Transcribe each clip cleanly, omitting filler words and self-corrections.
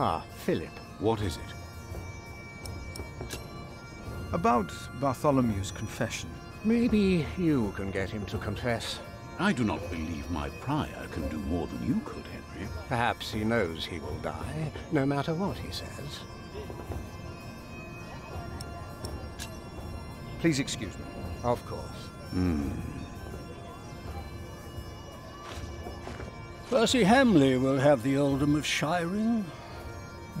Ah, Philip. What is it? About Bartholomew's confession. Maybe you can get him to confess. I do not believe my prior can do more than you could, Henry. Perhaps he knows he will die, no matter what he says. Please excuse me. Of course. Percy Hamley will have the earldom of Shiring.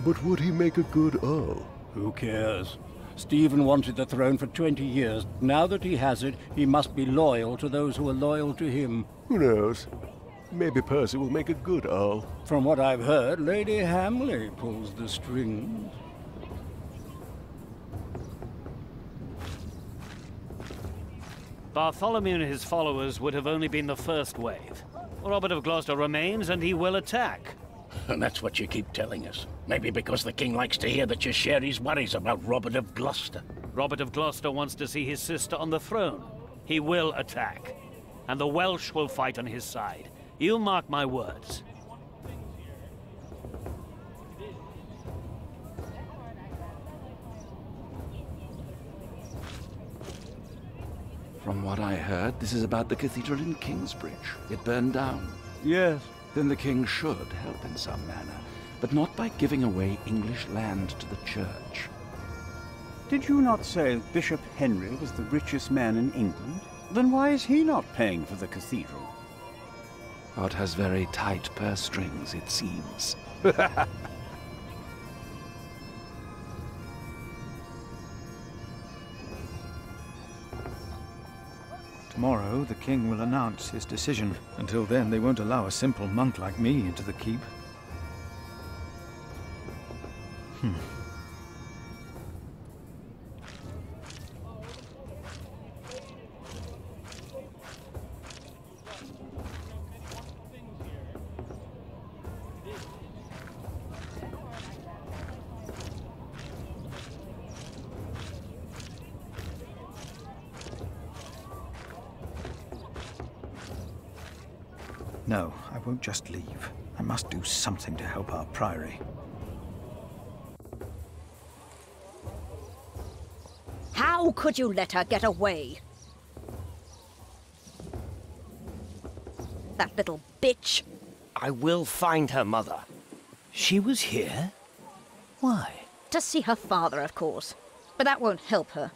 But would he make a good Earl? Who cares? Stephen wanted the throne for 20 years. Now that he has it, he must be loyal to those who are loyal to him. Who knows? Maybe Percy will make a good Earl. From what I've heard, Lady Hamley pulls the strings. Bartholomew and his followers would have only been the first wave. Robert of Gloucester remains, and he will attack. And that's what you keep telling us. Maybe because the king likes to hear that you share his worries about Robert of Gloucester. Robert of Gloucester wants to see his sister on the throne. He will attack. And the Welsh will fight on his side. You mark my words. From what I heard, this is about the cathedral in Kingsbridge. It burned down. Yes. Then the king should help in some manner, but not by giving away English land to the church. Did you not say Bishop Henry was the richest man in England? Then why is he not paying for the cathedral? God has very tight purse strings, it seems. Tomorrow, the king will announce his decision. Until then, they won't allow a simple monk like me into the keep. No, I won't just leave. I must do something to help our priory. How could you let her get away? That little bitch. I will find her, Mother. She was here? Why? To see her father, of course. But that won't help her.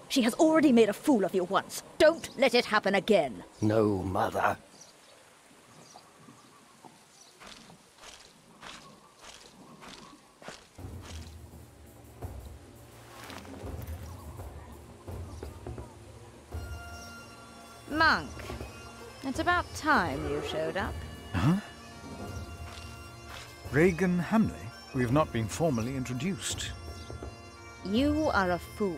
She has already made a fool of you once. Don't let it happen again. No, Mother. Monk, it's about time you showed up. Huh? Regan Hamley? We have not been formally introduced. You are a fool.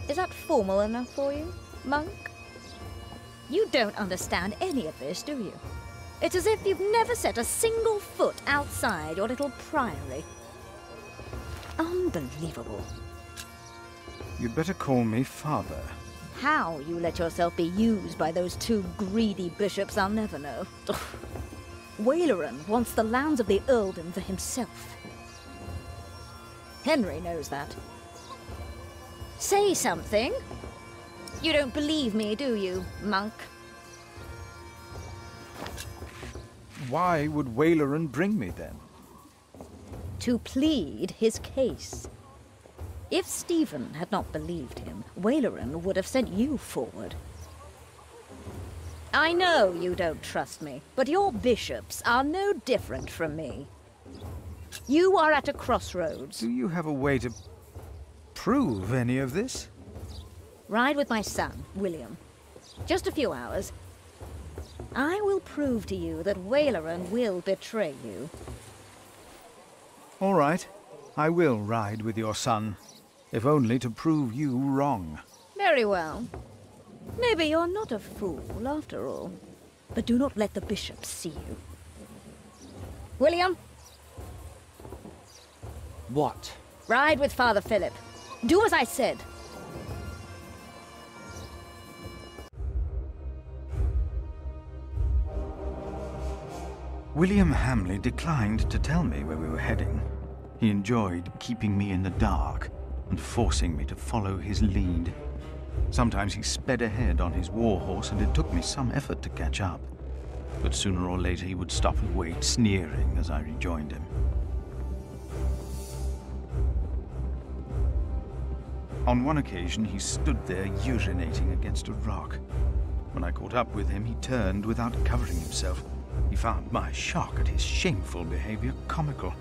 Is that formal enough for you, Monk? You don't understand any of this, do you? It's as if you've never set a single foot outside your little priory. Unbelievable. You'd better call me father. How you let yourself be used by those two greedy bishops, I'll never know. Waleran wants the lands of the earldom for himself. Henry knows that. Say something. You don't believe me, do you, Monk? Why would Waleran bring me then? To plead his case. If Stephen had not believed him, Waleran would have sent you forward. I know you don't trust me, but your bishops are no different from me. You are at a crossroads. Do you have a way to prove any of this? Ride with my son, William. Just a few hours. I will prove to you that Waleran will betray you. All right. I will ride with your son, if only to prove you wrong. Very well. Maybe you're not a fool, after all. But do not let the bishops see you. William? What? Ride with Father Philip. Do as I said. William Hamley declined to tell me where we were heading. He enjoyed keeping me in the dark and forcing me to follow his lead. Sometimes he sped ahead on his war horse, and it took me some effort to catch up. But sooner or later he would stop and wait, sneering as I rejoined him. On one occasion, he stood there urinating against a rock. When I caught up with him, he turned without covering himself. He found my shock at his shameful behavior comical.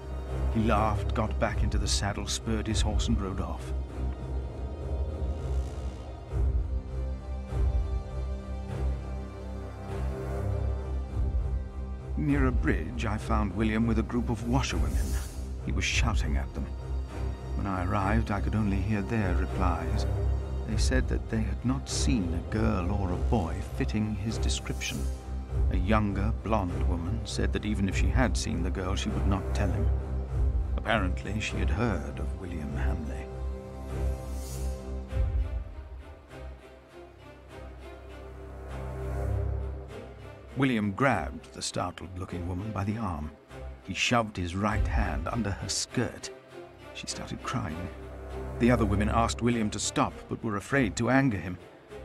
He laughed, got back into the saddle, spurred his horse, and rode off. Near a bridge, I found William with a group of washerwomen. He was shouting at them. When I arrived, I could only hear their replies. They said that they had not seen a girl or a boy fitting his description. A younger, blonde woman said that even if she had seen the girl, she would not tell him. Apparently, she had heard of William Hamley. William grabbed the startled-looking woman by the arm. He shoved his right hand under her skirt. She started crying. The other women asked William to stop, but were afraid to anger him.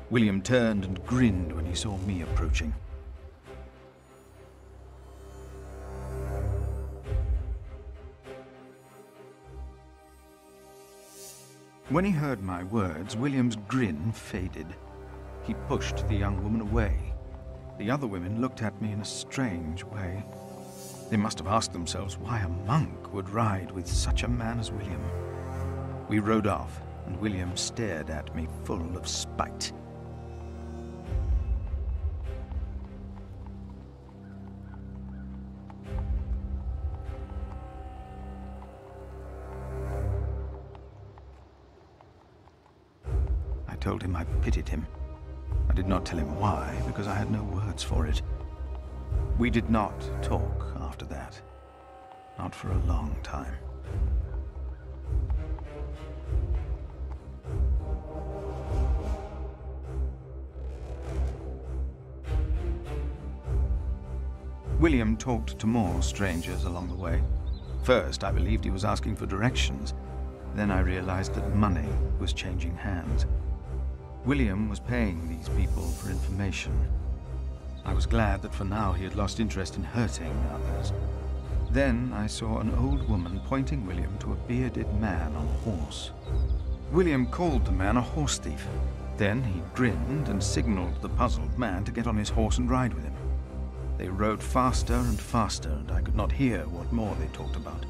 William turned and grinned when he saw me approaching. When he heard my words, William's grin faded. He pushed the young woman away. The other women looked at me in a strange way. They must have asked themselves why a monk would ride with such a man as William. We rode off, and William stared at me full of spite. I told him I pitied him. I did not tell him why, because I had no words for it. We did not talk after that. Not for a long time. William talked to more strangers along the way. First, I believed he was asking for directions. Then I realized that money was changing hands. William was paying these people for information. I was glad that for now he had lost interest in hurting others. Then I saw an old woman pointing William to a bearded man on a horse. William called the man a horse thief. Then he grinned and signaled the puzzled man to get on his horse and ride with him. They rode faster and faster, and I could not hear what more they talked about.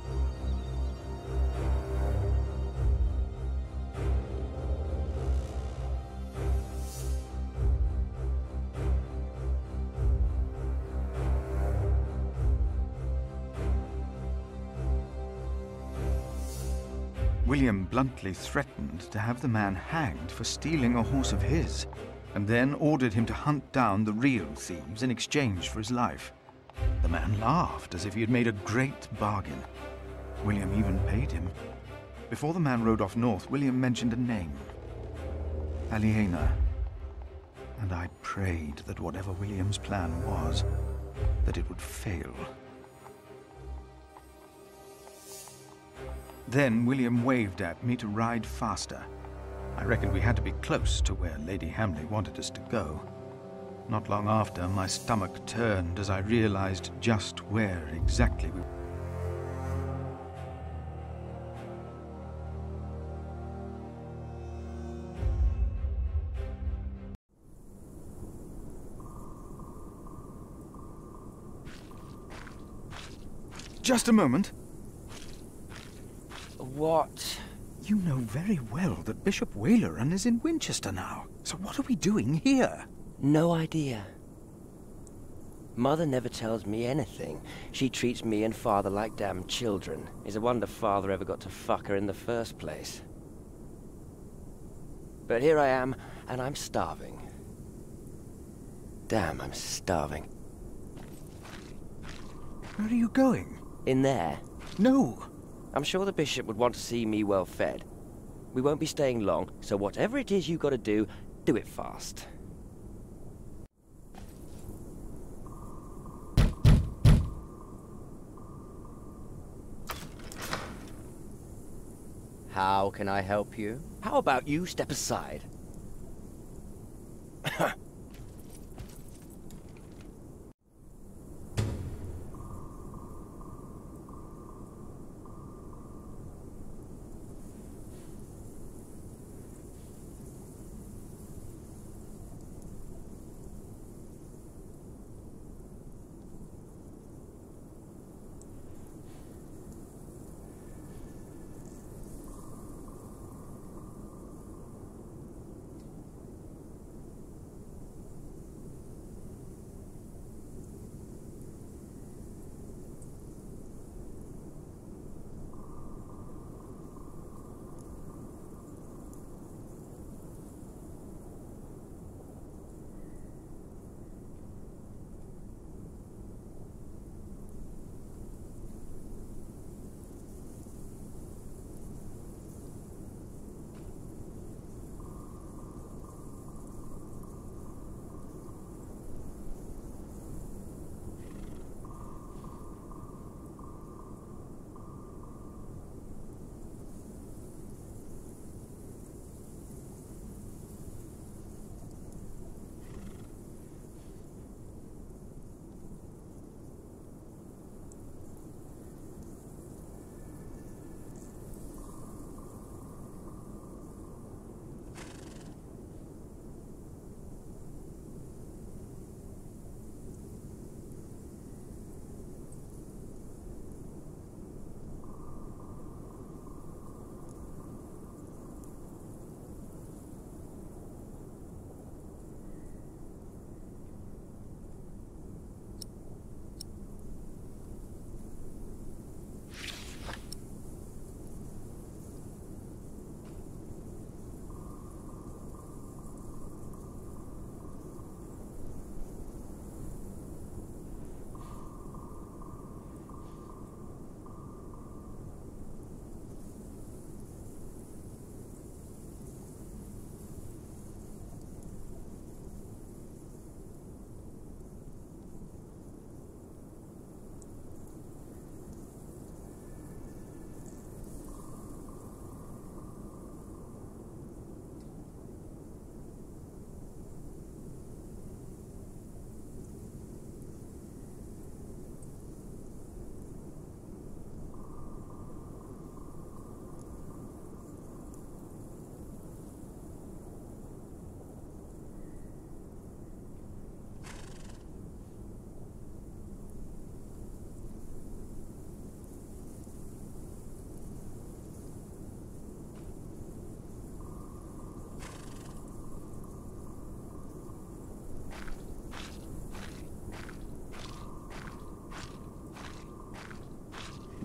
William bluntly threatened to have the man hanged for stealing a horse of his, and then ordered him to hunt down the real thieves in exchange for his life. The man laughed as if he had made a great bargain. William even paid him. Before the man rode off north, William mentioned a name. Aliena. And I prayed that whatever William's plan was, that it would fail. Then William waved at me to ride faster. I reckoned we had to be close to where Lady Hamley wanted us to go. Not long after, my stomach turned as I realized just where exactly we were. Just a moment. What? You know very well that Bishop Waleran is in Winchester now. So what are we doing here? No idea. Mother never tells me anything. She treats me and Father like damn children. It's a wonder Father ever got to fuck her in the first place. But here I am, and I'm starving. Damn, I'm starving. Where are you going? In there. No! I'm sure the bishop would want to see me well fed. We won't be staying long, so whatever it is you gotta do it fast. How can I help you? How about you step aside?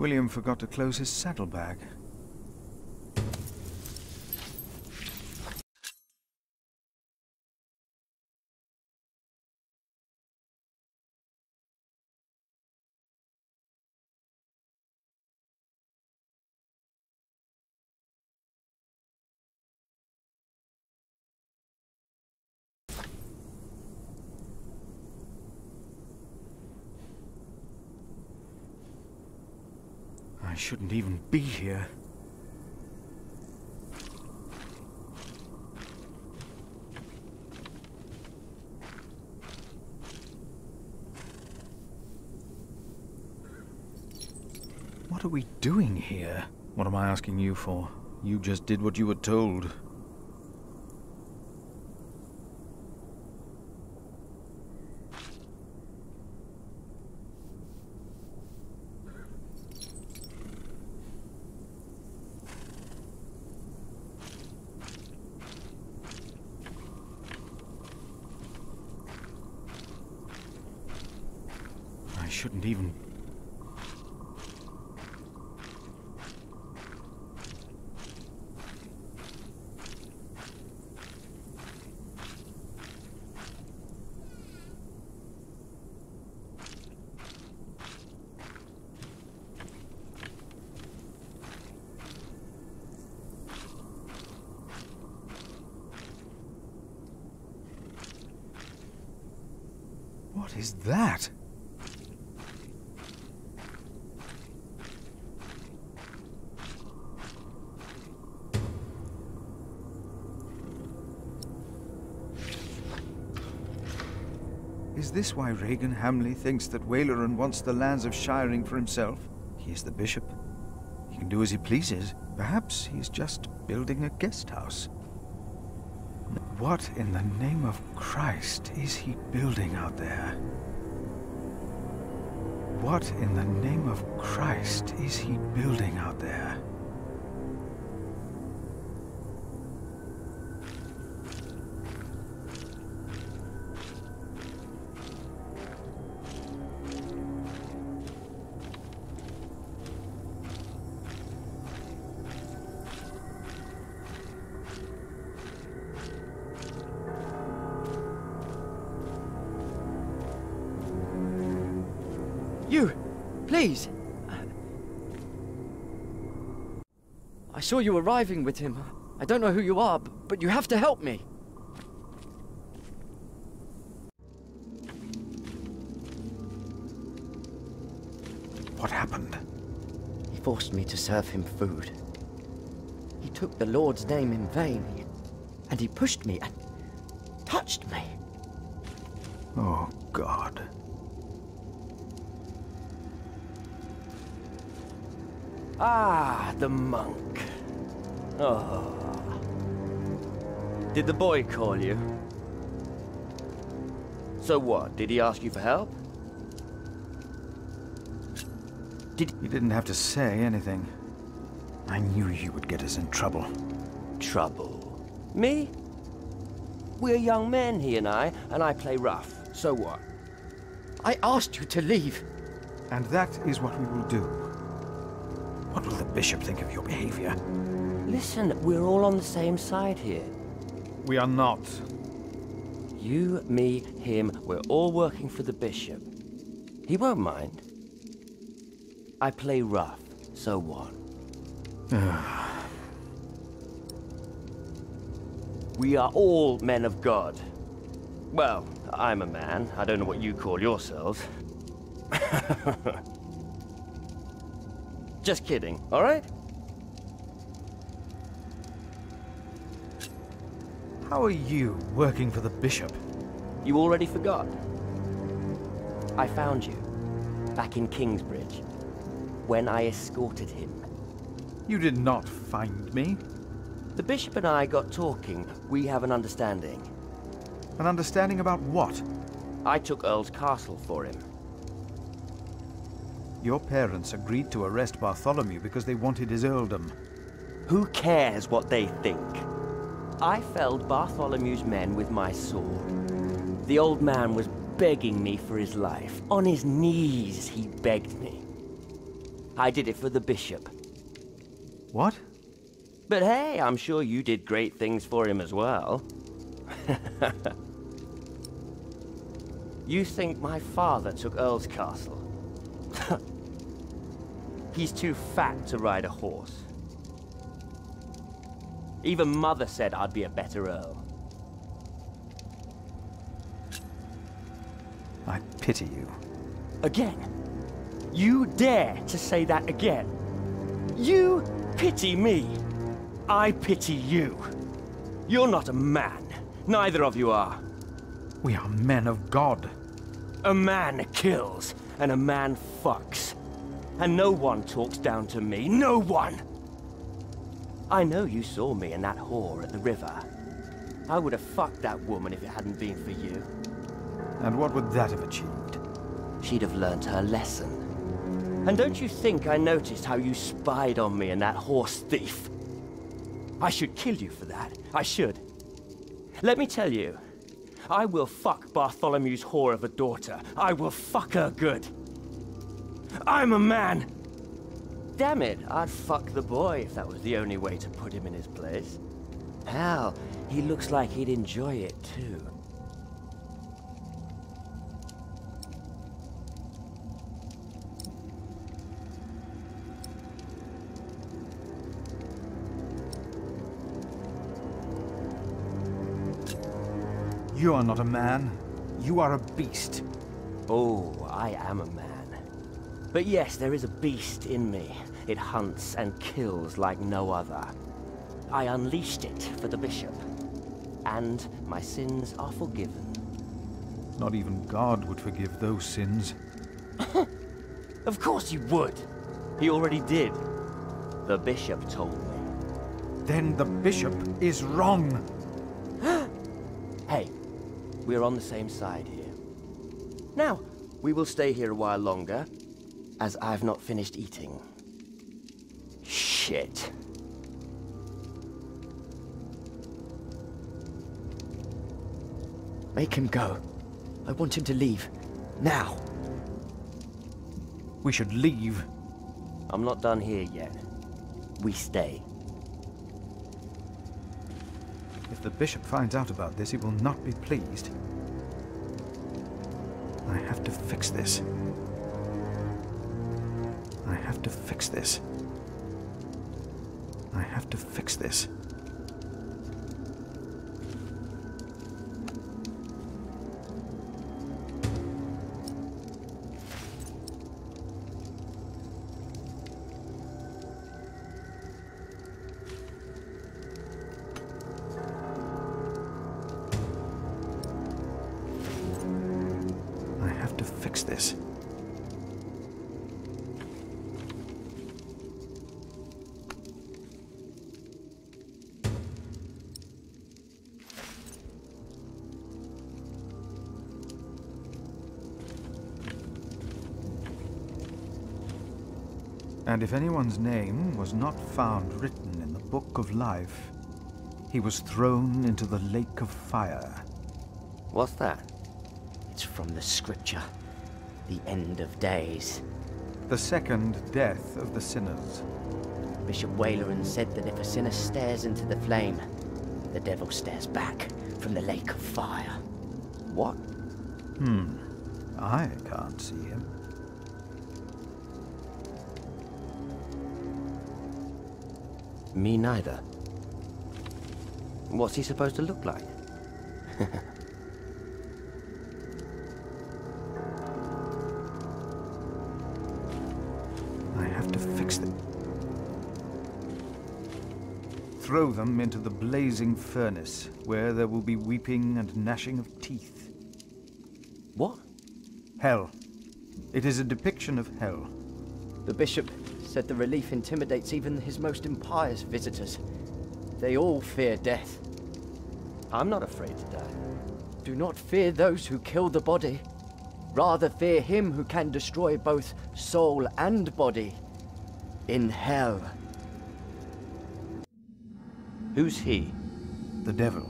William forgot to close his saddlebag. I shouldn't even be here. What are we doing here? What am I asking you for? You just did what you were told. I shouldn't even... What is that? Is this why Regan Hamley thinks that Waleran wants the lands of Shiring for himself? He is the bishop. He can do as he pleases. Perhaps he's just building a guest house. What in the name of Christ is he building out there? What in the name of Christ is he building out there? You! Please! I saw you arriving with him. I don't know who you are, but you have to help me. What happened? He forced me to serve him food. He took the Lord's name in vain, and he pushed me and touched me. Oh, God. Ah, the monk. Oh. Did the boy call you? So what? Did he ask you for help? He didn't have to say anything. I knew you would get us in trouble. Trouble? Me? We're young men, he and I play rough. So what? I asked you to leave. And that is what we will do. What will the bishop think of your behavior? Listen, we're all on the same side here. We are not. You, me, him, we're all working for the bishop. He won't mind. I play rough, so what? We are all men of God. Well, I'm a man. I don't know what you call yourselves. Just kidding, all right? How are you working for the bishop? You already forgot. I found you, back in Kingsbridge, when I escorted him. You did not find me. The bishop and I got talking. We have an understanding. An understanding about what? I took Earl's castle for him. Your parents agreed to arrest Bartholomew because they wanted his earldom. Who cares what they think? I felled Bartholomew's men with my sword. The old man was begging me for his life. On his knees, he begged me. I did it for the bishop. What? But hey, I'm sure you did great things for him as well. You think my father took Earl's castle? He's too fat to ride a horse. Even Mother said I'd be a better Earl. I pity you. Again? You dare to say that again? You pity me. I pity you. You're not a man. Neither of you are. We are men of God. A man kills, and a man fucks. And no one talks down to me. No one! I know you saw me and that whore at the river. I would have fucked that woman if it hadn't been for you. And what would that have achieved? She'd have learnt her lesson. And don't you think I noticed how you spied on me and that horse thief? I should kill you for that. I should. Let me tell you, I will fuck Bartholomew's whore of a daughter. I will fuck her good. I'm a man! Damn it, I'd fuck the boy if that was the only way to put him in his place. Hell, he looks like he'd enjoy it too. You are not a man. You are a beast. Oh, I am a man. But yes, there is a beast in me. It hunts and kills like no other. I unleashed it for the bishop. And my sins are forgiven. Not even God would forgive those sins. Of course he would. He already did. The bishop told me. Then the bishop is wrong. Hey, we're on the same side here. Now, we will stay here a while longer, as I've not finished eating. Shit. Make him go. I want him to leave. Now. We should leave. I'm not done here yet. We stay. If the bishop finds out about this, he will not be pleased. I have to fix this. I have to fix this. I have to fix this. Fix this. And if anyone's name was not found written in the Book of Life, he was thrown into the lake of fire. What's that? It's from the scripture. The end of days. The second death of the sinners. Bishop Waleran said that if a sinner stares into the flame, the devil stares back from the lake of fire. What? I can't see him. Me neither. What's he supposed to look like? I have to fix them. Throw them into the blazing furnace, where there will be weeping and gnashing of teeth. What? Hell. It is a depiction of hell. The bishop said the relief intimidates even his most impious visitors. They all fear death. I'm not afraid to die. Do not fear those who kill the body. Rather fear him who can destroy both soul and body in hell. Who's he? The devil.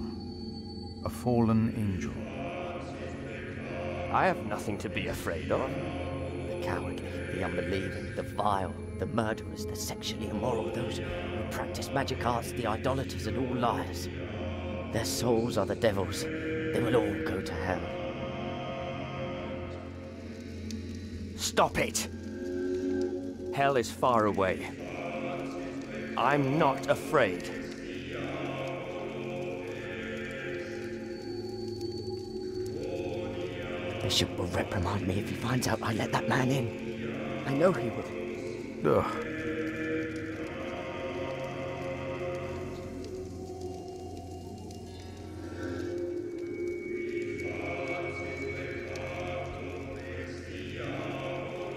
A fallen angel. I have nothing to be afraid of. The cowardly, the unbelieving, the vile, the murderers, the sexually immoral, those who practice magic arts, the idolaters, and all liars. Their souls are the devil's. They will all go to hell. Stop it! Hell is far away. I'm not afraid. The bishop will reprimand me if he finds out I let that man in. I know he will. Ugh.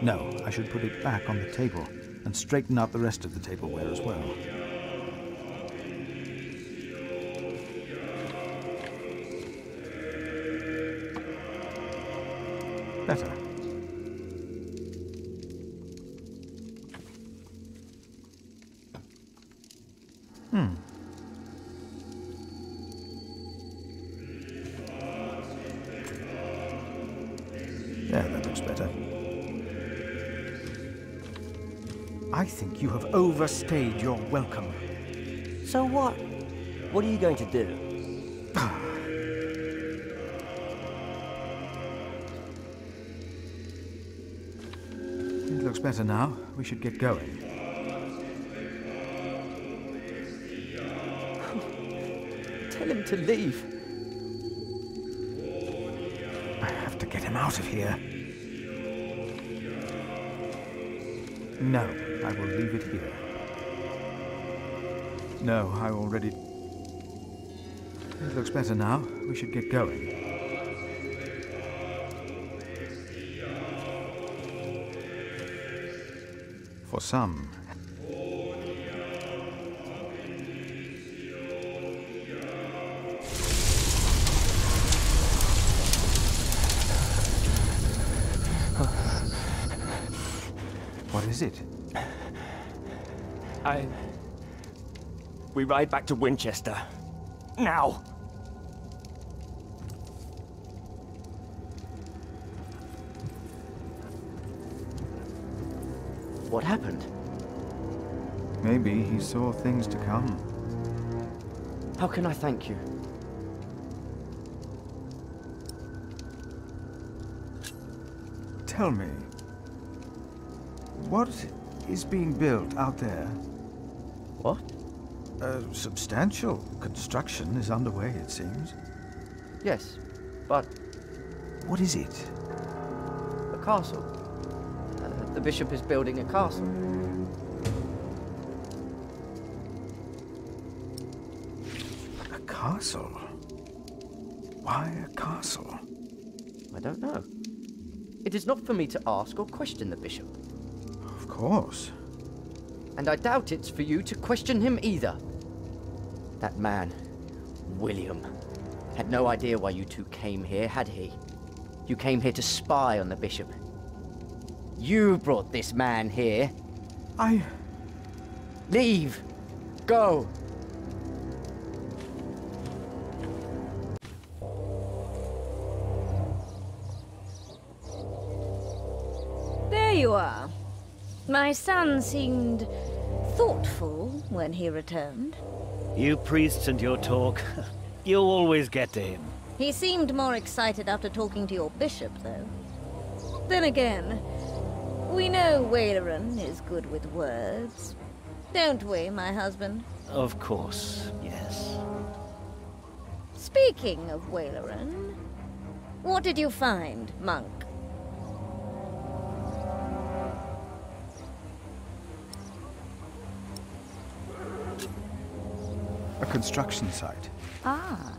No, I should put it back on the table and straighten out the rest of the tableware as well. Better. There, that looks better. I think you have overstayed your welcome. So what? What are you going to do? It looks better now. We should get going. Tell him to leave. I have to get him out of here. No, I will leave it here. No, I already... It looks better now. We should get going. For some, what is it? We ride back to Winchester. Now! What happened? Maybe he saw things to come. How can I thank you? Tell me, what is being built out there? What? Substantial construction is underway, it seems. Yes, but... What is it? A castle. The bishop is building a castle. A castle? Why a castle? I don't know. It is not for me to ask or question the bishop. Of course. And I doubt it's for you to question him either. That man, William, had no idea why you two came here, had he? You came here to spy on the bishop. You brought this man here. Leave! Go! There you are. My son seemed thoughtful when he returned. You priests and your talk. You'll always get to him. He seemed more excited after talking to your bishop, though. Then again, we know Waleran is good with words. Don't we, my husband? Of course, yes. Speaking of Waleran, what did you find, monk? A construction site. Ah.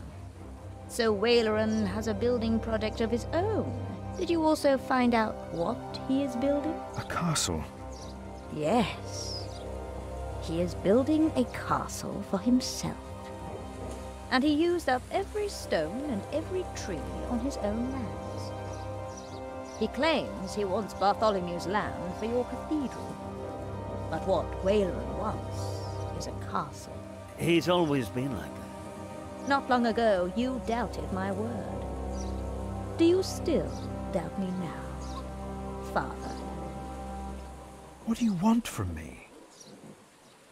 So Waleran has a building project of his own. Did you also find out what he is building? A castle. Yes. He is building a castle for himself. And he used up every stone and every tree on his own lands. He claims he wants Bartholomew's land for your cathedral. But what Waleran wants is a castle. He's always been like that. Not long ago, you doubted my word. Do you still doubt me now, Father? What do you want from me?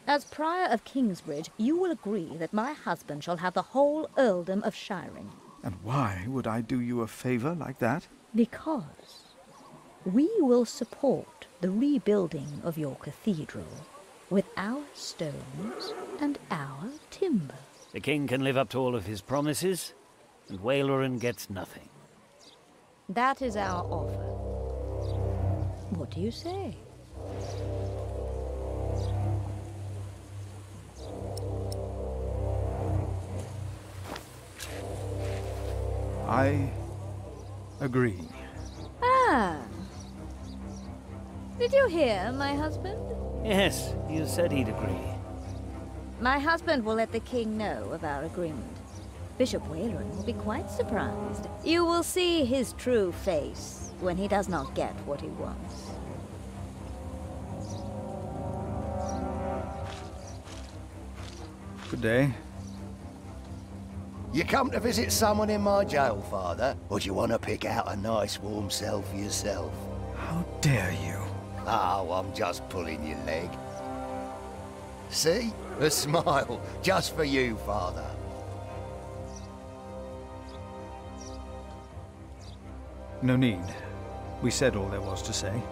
As Prior of Kingsbridge, you will agree that my husband shall have the whole earldom of Shiring. And why would I do you a favor like that? Because we will support the rebuilding of your cathedral with our stones and our timber. The king can live up to all of his promises, and Waleran gets nothing. That is our offer. What do you say? I agree. Ah. Did you hear, my husband? Yes, you said he'd agree. My husband will let the king know of our agreement. Bishop Waleran will be quite surprised. You will see his true face when he does not get what he wants. Good day. You come to visit someone in my jail, Father? Or do you want to pick out a nice warm cell for yourself? How dare you? Oh, I'm just pulling your leg. See? A smile, just for you, Father. No need. We said all there was to say.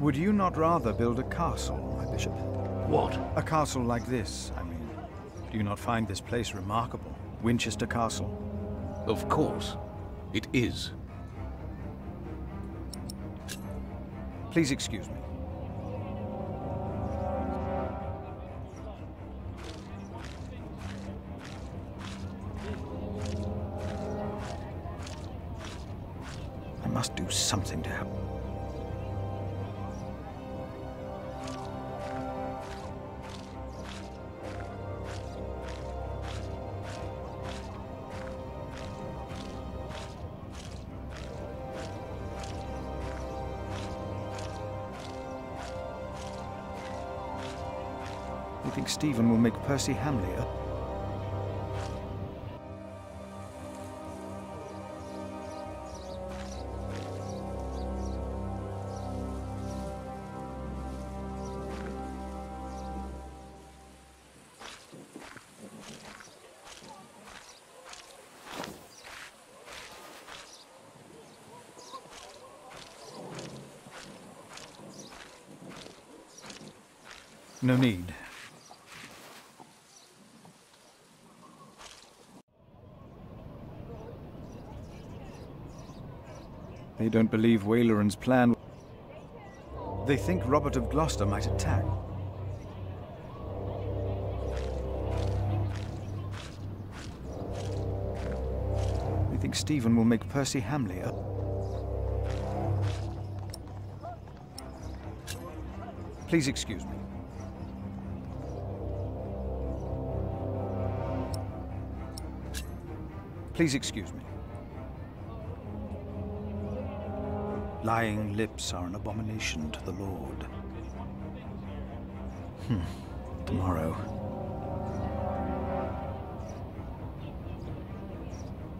Would you not rather build a castle, my bishop? What? A castle like this, I mean. Do you not find this place remarkable? Winchester Castle? Of course. It is. Please excuse me. I must do something to help. You think Stephen will make Percy Hamley a... No need. They don't believe Waleran's plan. They think Robert of Gloucester might attack. They think Stephen will make Percy Hamley a... Please excuse me. Please excuse me. Lying lips are an abomination to the Lord. Tomorrow.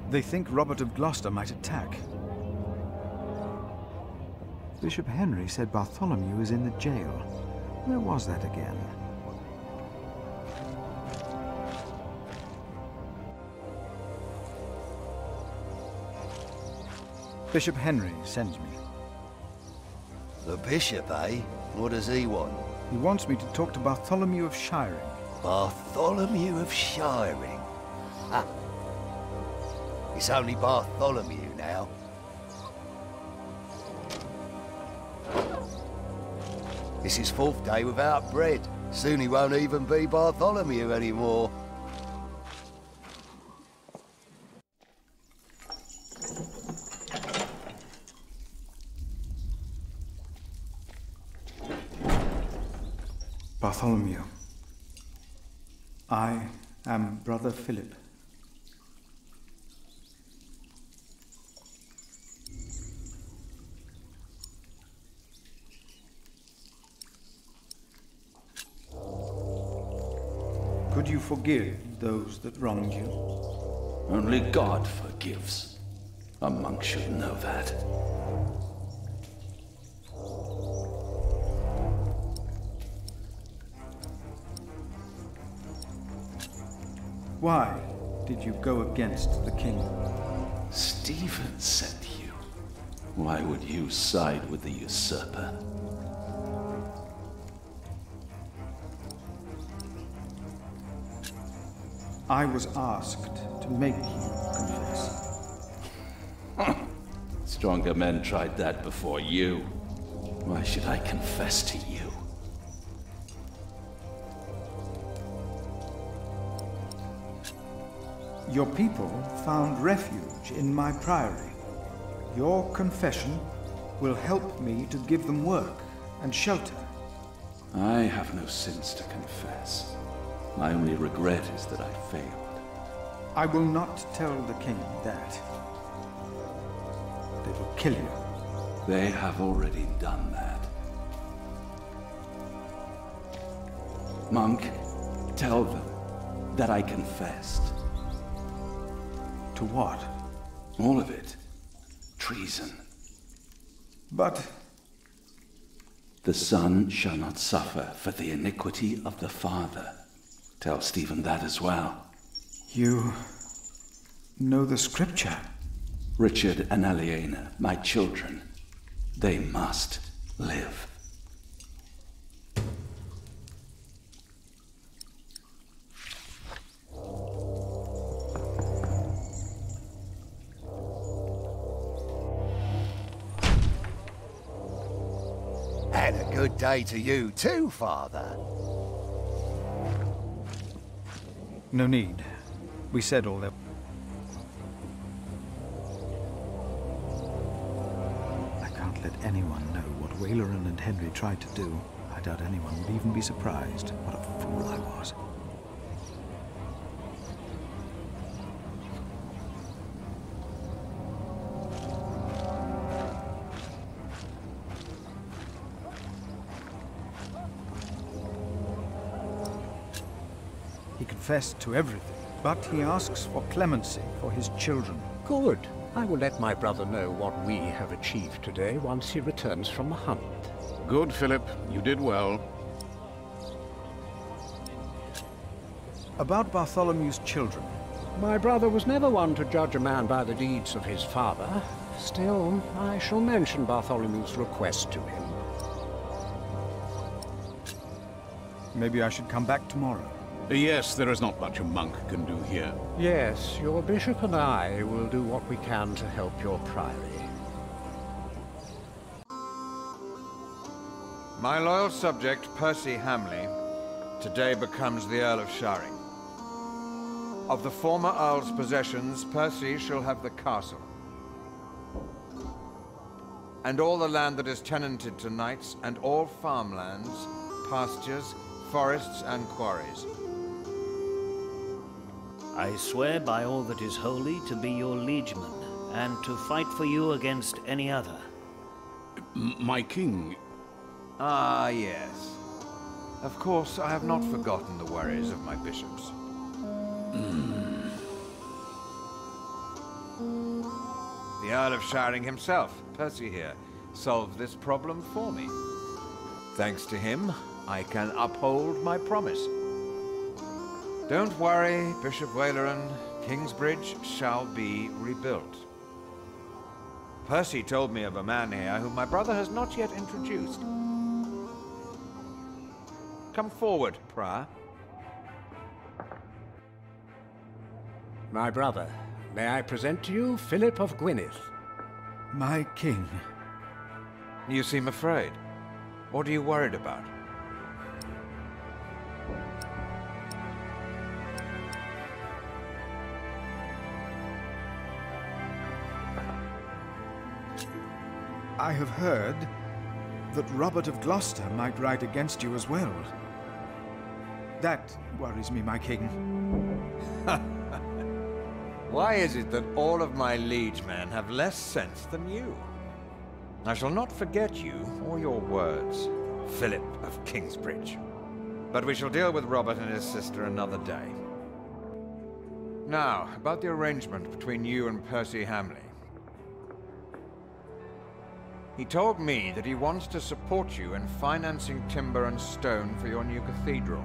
They think Robert of Gloucester might attack. Bishop Henry said Bartholomew is in the jail. Where was that again? Bishop Henry sends me. The bishop, eh? What does he want? He wants me to talk to Bartholomew of Shiring. Bartholomew of Shiring? Ah. It's only Bartholomew now. It's his 4th day without bread. Soon he won't even be Bartholomew anymore. Bartholomew, I am Brother Philip. Could you forgive those that wronged you? Only God forgives. A monk should know that. Why did you go against the king? Stephen sent you. Why would you side with the usurper? I was asked to make you confess. Stronger men tried that before you. Why should I confess to you? Your people found refuge in my priory. Your confession will help me to give them work and shelter. I have no sins to confess. My only regret is that I failed. I will not tell the king that. They will kill you. They have already done that. Monk, tell them that I confessed. To what? All of it. Treason. But... The son shall not suffer for the iniquity of the father. Tell Stephen that as well. You... know the scripture? Richard and Aliena, my children, they must live. good day to you too, Father. No need. We said all that. I can't let anyone know what Waleran and Henry tried to do. I doubt anyone would even be surprised. What a fool I was. He confessed to everything, but he asks for clemency for his children. Good. I will let my brother know what we have achieved today once he returns from the hunt. Good, Philip. You did well. About Bartholomew's children. My brother was never one to judge a man by the deeds of his father. Still, I shall mention Bartholomew's request to him. Maybe I should come back tomorrow. Yes, there is not much a monk can do here. Yes, your bishop and I will do what we can to help your priory. My loyal subject, Percy Hamley, today becomes the Earl of Sharing. Of the former Earl's possessions, Percy shall have the castle. And all the land that is tenanted to knights, and all farmlands, pastures, forests, and quarries. I swear by all that is holy to be your liegeman, and to fight for you against any other. My king... Ah, yes. Of course, I have not forgotten the worries of my bishops. The Earl of Sharing himself, Percy here, solved this problem for me. Thanks to him, I can uphold my promise. Don't worry, Bishop Waleran. Kingsbridge shall be rebuilt. Percy told me of a man here whom my brother has not yet introduced. Come forward, Prior. My brother, may I present to you Philip of Gwynedd? My king. You seem afraid. What are you worried about? I have heard that Robert of Gloucester might write against you as well. That worries me, my king. Why is it that all of my liegemen have less sense than you? I shall not forget you or your words, Philip of Kingsbridge. But we shall deal with Robert and his sister another day. Now, about the arrangement between you and Percy Hamley. He told me that he wants to support you in financing timber and stone for your new cathedral.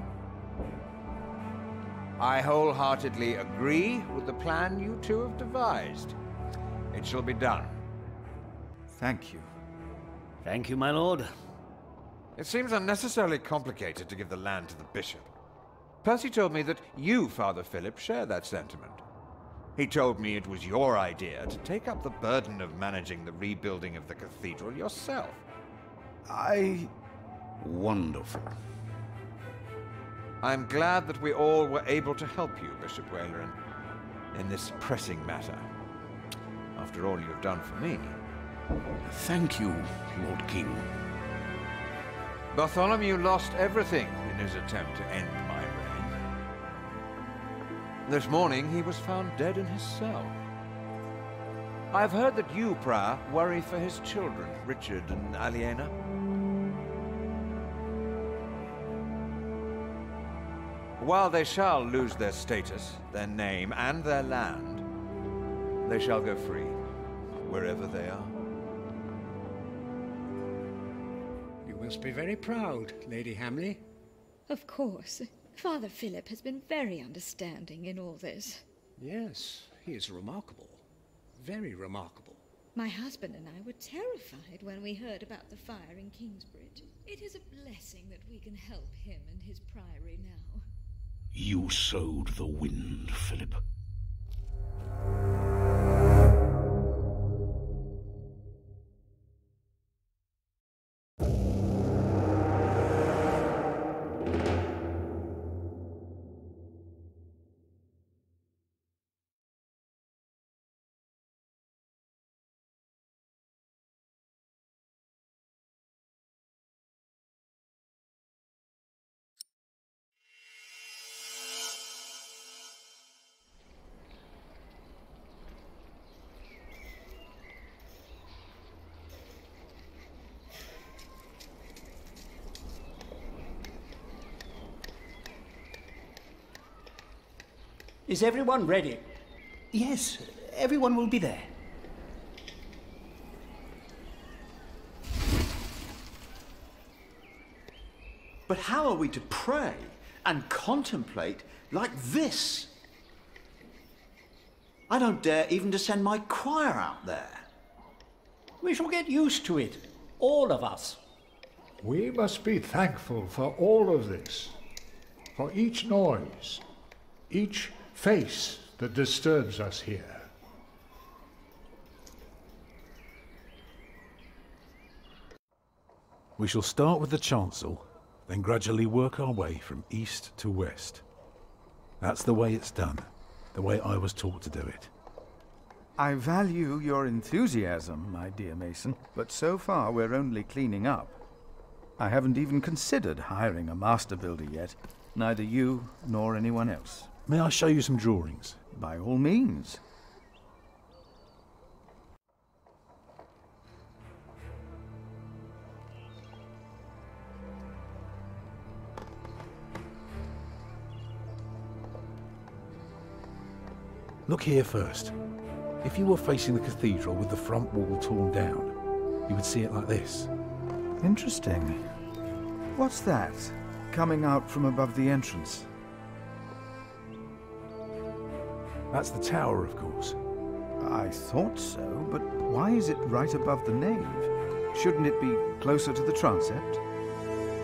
I wholeheartedly agree with the plan you two have devised. It shall be done. Thank you. Thank you, my lord. It seems unnecessarily complicated to give the land to the bishop. Percy told me that you, Father Philip, share that sentiment. He told me it was your idea to take up the burden of managing the rebuilding of the cathedral yourself. Wonderful. I'm glad that we all were able to help you, Bishop Waleran, in this pressing matter. After all you've done for me. Thank you, Lord King. Bartholomew lost everything in his attempt to end my reign. This morning he was found dead in his cell. I've heard that you, Prior, worry for his children, Richard and Aliena. While they shall lose their status, their name, and their land, they shall go free, wherever they are. You must be very proud, Lady Hamley. Of course. Father Philip has been very understanding in all this. Yes, he is remarkable. Very remarkable. My husband and I were terrified when we heard about the fire in Kingsbridge. It is a blessing that we can help him and his priory now. You sowed the wind, Philip. Is everyone ready? Yes, everyone will be there. But how are we to pray and contemplate like this? I don't dare even to send my choir out there. We shall get used to it, all of us. We must be thankful for all of this, for each noise, each face that disturbs us here. We shall start with the chancel, then gradually work our way from east to west. That's the way it's done, the way I was taught to do it. I value your enthusiasm, my dear Mason, but so far we're only cleaning up. I haven't even considered hiring a master builder yet, neither you nor anyone else. May I show you some drawings? By all means. Look here first. If you were facing the cathedral with the front wall torn down, you would see it like this. Interesting. What's that, coming out from above the entrance? That's the tower, of course. I thought so, but why is it right above the nave? Shouldn't it be closer to the transept?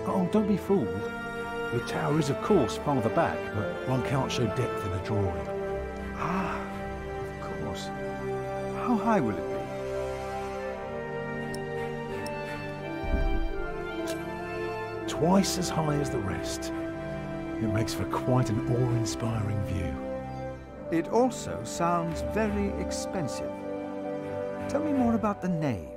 Oh, don't be fooled. The tower is, of course, farther back, but one can't show depth in a drawing. Ah, of course. How high will it be? Twice as high as the rest. It makes for quite an awe-inspiring view. It also sounds very expensive. Tell me more about the nave.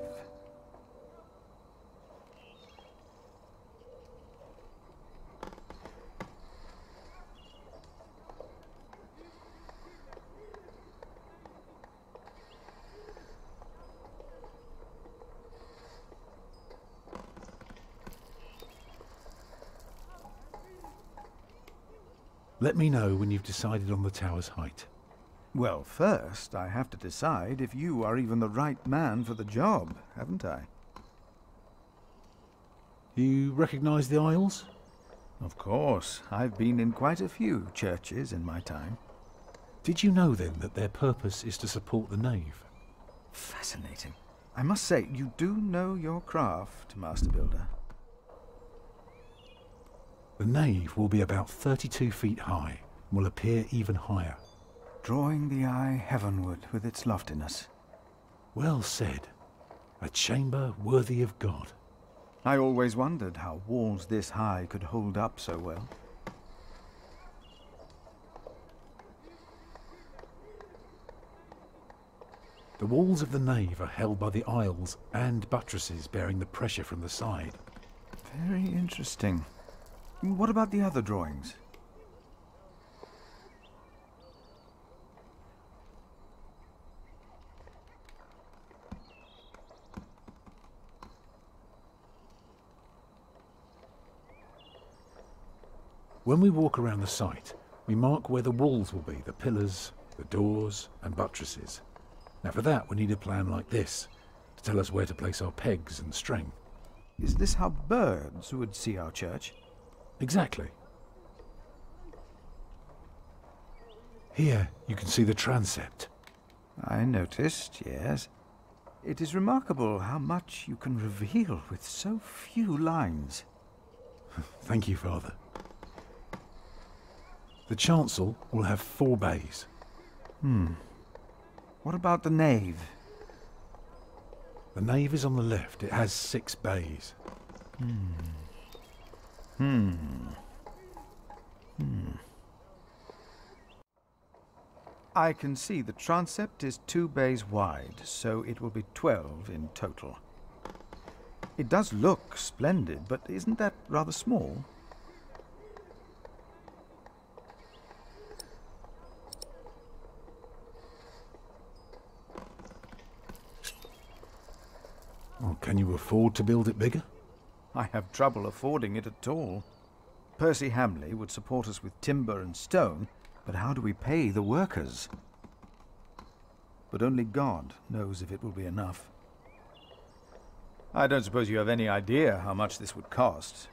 Let me know when you've decided on the tower's height. Well, first, I have to decide if you are even the right man for the job, haven't I? You recognize the aisles? Of course. I've been in quite a few churches in my time. Did you know, then, that their purpose is to support the nave? Fascinating. I must say, you do know your craft, Master Builder. The nave will be about 32 feet high and will appear even higher. Drawing the eye heavenward with its loftiness. Well said. A chamber worthy of God. I always wondered how walls this high could hold up so well. The walls of the nave are held by the aisles and buttresses bearing the pressure from the side. Very interesting. What about the other drawings? When we walk around the site, we mark where the walls will be, the pillars, the doors, and buttresses. Now for that, we need a plan like this, to tell us where to place our pegs and string. Is this how birds would see our church? Exactly. Here, you can see the transept. I noticed, yes. It is remarkable how much you can reveal with so few lines. Thank you, Father. The chancel will have 4 bays. What about the nave? The nave is on the left. It has 6 bays. I can see the transept is 2 bays wide, so it will be 12 in total. It does look splendid, but isn't that rather small? Well, can you afford to build it bigger? I have trouble affording it at all. Percy Hamley would support us with timber and stone, But how do we pay the workers? But only God knows if it will be enough. I don't suppose you have any idea how much this would cost.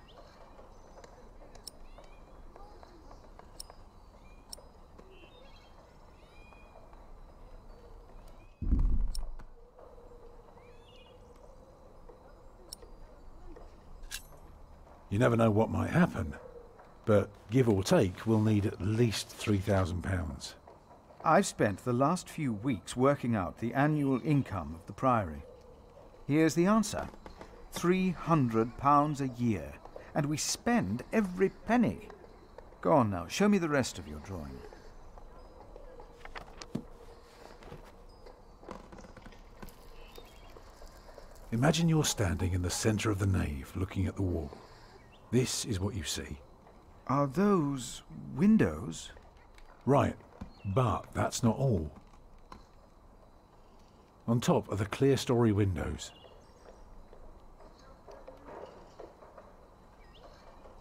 You never know what might happen, but give or take, we'll need at least £3,000. I've spent the last few weeks working out the annual income of the Priory. Here's the answer. £300 a year, and we spend every penny. Go on now, show me the rest of your drawing. Imagine you're standing in the centre of the nave, looking at the wall. This is what you see. Are those windows? Right, but that's not all. On top are the clear-story windows.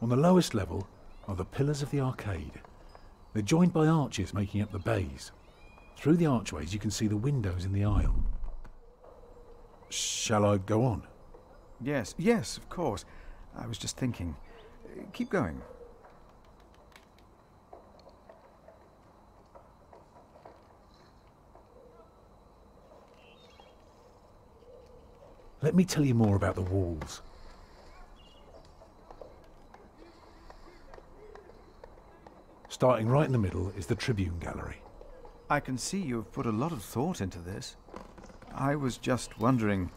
On the lowest level are the pillars of the arcade. They're joined by arches making up the bays. Through the archways you can see the windows in the aisle. Shall I go on? Yes, yes, of course. I was just thinking. Keep going. Let me tell you more about the walls. Starting right in the middle is the Tribune Gallery. I can see you've put a lot of thought into this. I was just wondering,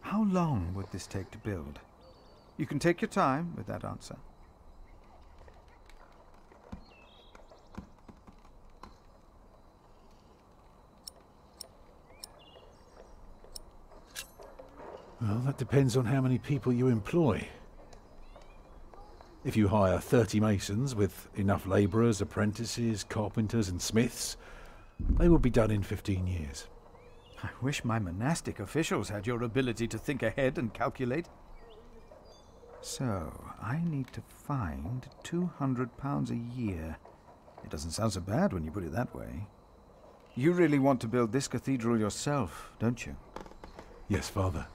how long would this take to build? You can take your time with that answer. Well, that depends on how many people you employ. If you hire 30 masons with enough labourers, apprentices, carpenters and smiths, they will be done in 15 years. I wish my monastic officials had your ability to think ahead and calculate. So, I need to find £200 a year. It doesn't sound so bad when you put it that way. You really want to build this cathedral yourself, don't you? Yes, Father.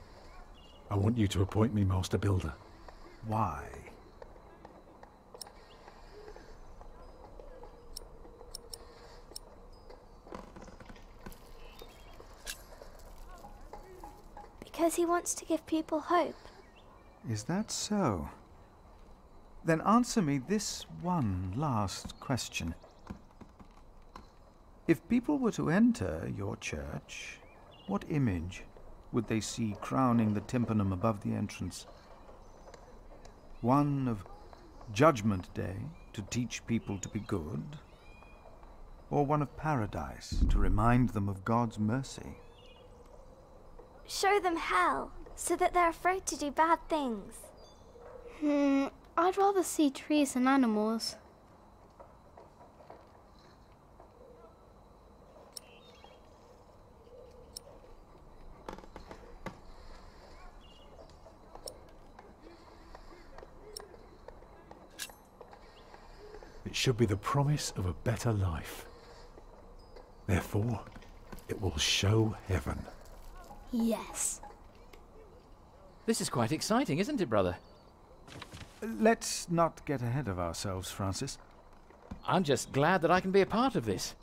I want you to appoint me Master Builder. Why? Because he wants to give people hope. Is that so? Then answer me this one last question. If people were to enter your church, what image would they see crowning the tympanum above the entrance? One of Judgment Day to teach people to be good? Or one of Paradise to remind them of God's mercy? Show them hell, so that they're afraid to do bad things. I'd rather see trees and animals. It should be the promise of a better life. Therefore, it will show heaven. Yes. This is quite exciting, isn't it, brother? Let's not get ahead of ourselves, Francis. I'm just glad that I can be a part of this.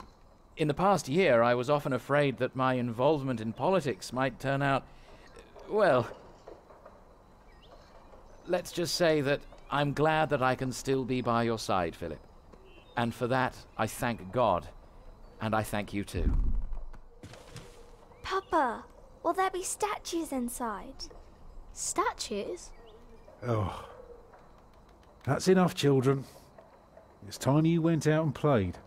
In the past year, I was often afraid that my involvement in politics might turn out, well, let's just say that I'm glad that I can still be by your side, Philip. And for that, I thank God. And I thank you too. Papa, will there be statues inside? Statues? Oh. That's enough, children. It's time you went out and played.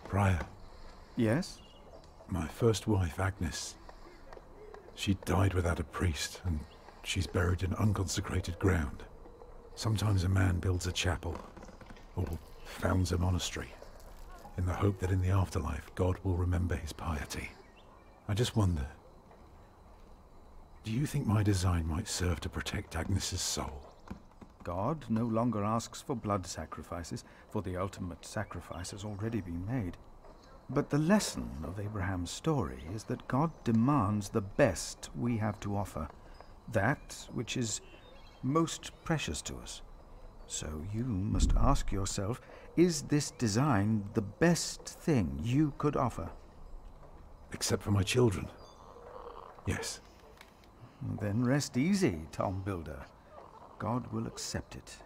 Prior. Yes? My first wife, Agnes. She died without a priest, and she's buried in unconsecrated ground. Sometimes a man builds a chapel, or founds a monastery, in the hope that in the afterlife God will remember his piety. I just wonder, Do you think my design might serve to protect Agnes's soul? God no longer asks for blood sacrifices, for the ultimate sacrifice has already been made. But the lesson of Abraham's story is that God demands the best we have to offer, that which is most precious to us. So you must ask yourself, is this design the best thing you could offer? Except for my children. Yes. Then rest easy, Tom Builder. God will accept it.